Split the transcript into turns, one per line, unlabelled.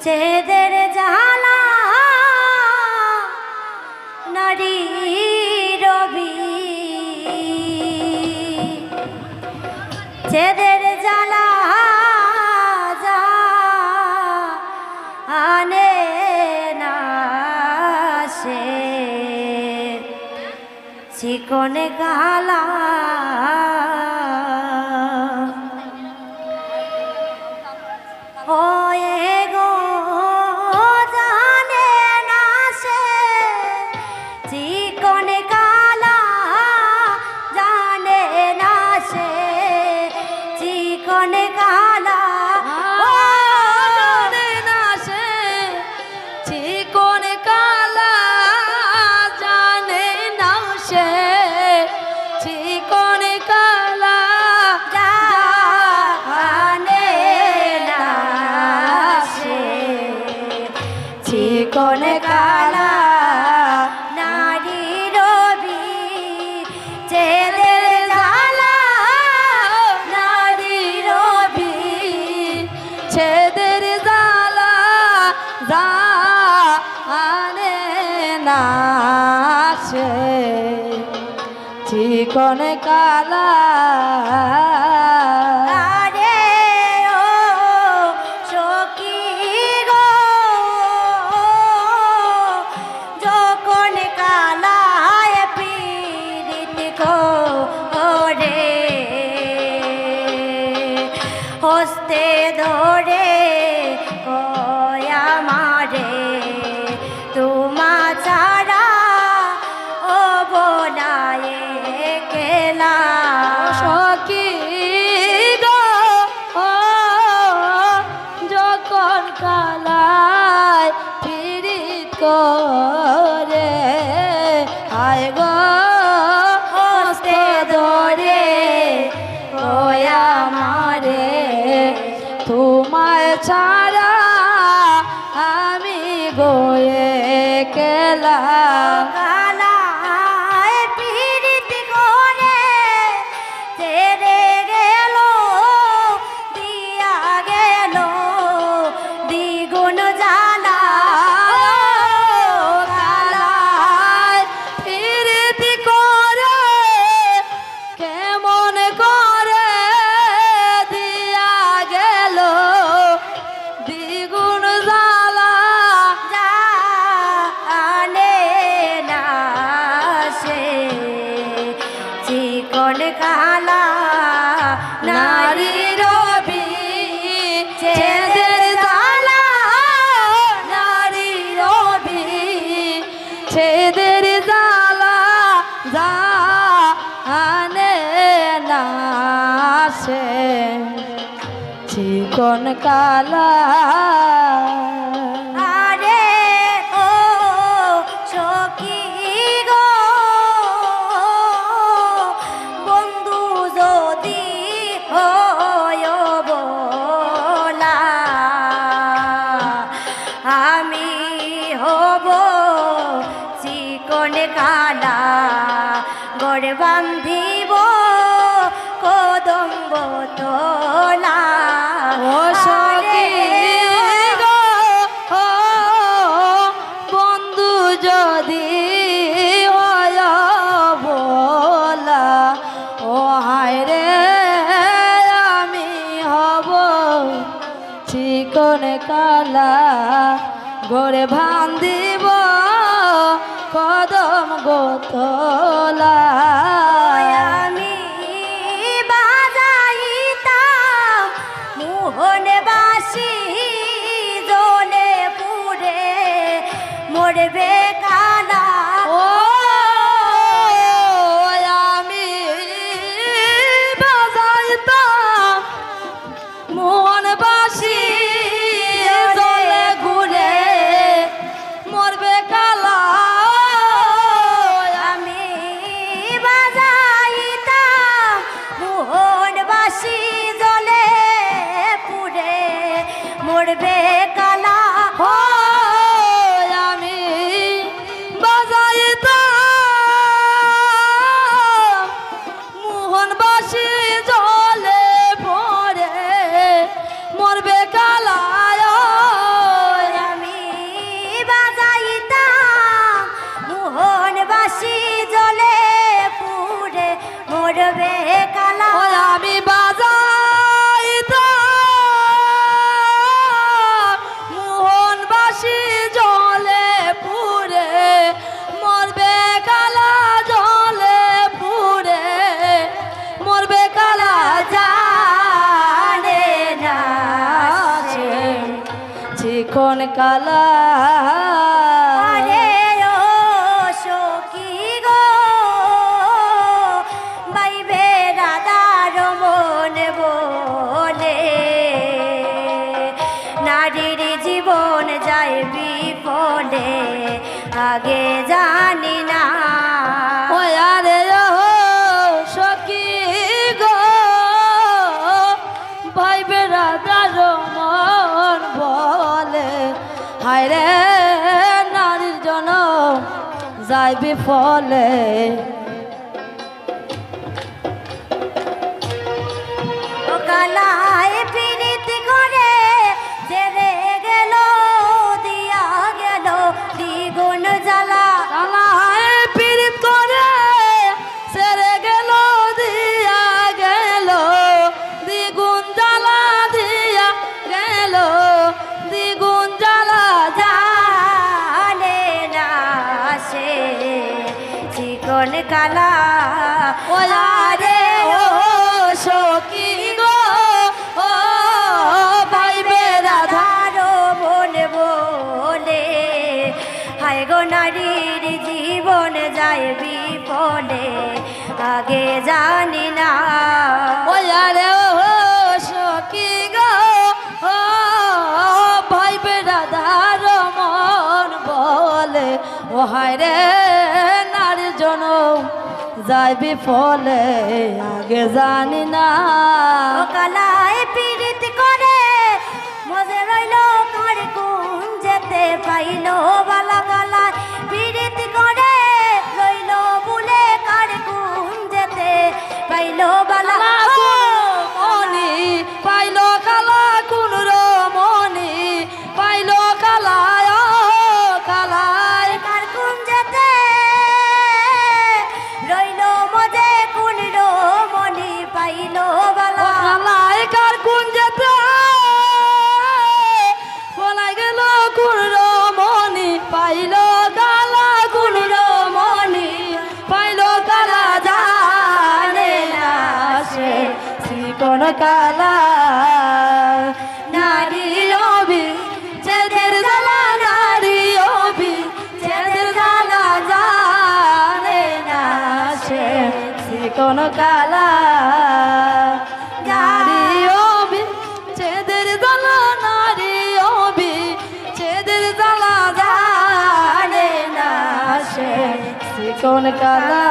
চেদের জ্বালা নারী রবি চেদের জ্বালা যা আনে না সে চিকনে গালা
চিকন কালা
নারী রবি চেদের জ্বালা নারী রবি
ছেদের জ্বালা জানে না সে চিকন কালা
হস্তে ধরে আমারে তোমা ছাড়া ও বোলায় কেলা
সখী গো যখন কালায় পীড়িত করে আয় গো হস্তে ধরে আমারে তোমায় ছাড়া আমি বয়ে কেলা
কালায় পীড়িত করে ছেড়ে গেল দিয়া গেল দ্বিগুণ জ্বালা
কালায় পীড়িত করে কেমন করে দিয়া গেল দ্বিগুণ জ্বালা
জানে না সে চিকন কালা নারী রবি ছেদের জ্বালা নারী রবি
ছেদের জ্বালা জানে না সে চিকন কালা
আরে ও সখী গো বন্ধু যদি হয় বলা আমি হব চিকন কালা গড় বান্ধিব কদম্ব তোলা
ও সখী গো বন্ধু যদি হয় বলা ও হায় রে আমি হব চিকন কালা গড়ে বান্ধিব কদম গোতলা
আমি বাজাইতাম মোহন বাসি জলে পুরে মরবে কালা
ও আমি বাজাইতাম মোহন বাসি জলে ঘুরে মরবে কালা
আমি বাজাইতাম মোহন বাসি জলে পুরে মরবে কালা
আমি
মরবে কালা
ওই আমি বাজাইতা মোহনবাসী জলে পুরে মরবে কালা জলে পুরে মরবে কালা
জানে না সে।
চিকন কালা
আরে ও সখী গো বাইবে রাধার মন বলে নারীর জীবন যায় বিপদে আগে জানি না
ওই আরে ও সখী গো ভাই বেড়াদার মন বলে হায় রে নারীর জন্য যাইবি ফলে
ও কালায় পিরিতি করে ছেড়ে গেল দিয়া গেল দ্বিগুণ জ্বালা
কালায় পীড়িত করে সেরে গেল দিয়া গেল দ্বিগুণ জ্বালা দিয়া গেল দ্বিগুণ জ্বালা
জানে না সে চিকন কালা
ওয়ারে ও সখী গো ও ভাই বেরাধা
রাধারো মন বলে হায় গো নারীর জীবন যায় বিপদে আগে জানি না
ওয়ারে ও সখী গো ও ভাই বেরাধার মন বলে ও হায় রে নারীর জনম যাইবি ফলে আগে জানি না
ও কালায় পীড়িত করে মজে রইল কার কোন যেতে পাইল বালা কালায় পীড়িত করে রইল বলে কার কোন যেতে পাইল বালা
মনি পাইল কালা কোন রমণি পাইল কালায় কালায়
কার কোন যেতে রইল মজে কোন রমণি পাইল বালা
কালায় কার কোন যেতে বলাই গেল কোন রমণি পাইল কালা কোন রমণি পাইল কালা জানে না সে শ্রীকোণ কালা নারী অবি চেদের জ্বালা নারী অবি চেদের জ্বালা জানে না সে শ্রীকোণ কালা নারী অবি চেদের জ্বালা নারী অবি চেদের জ্বালা জানে না সে শ্রীকোণ কালা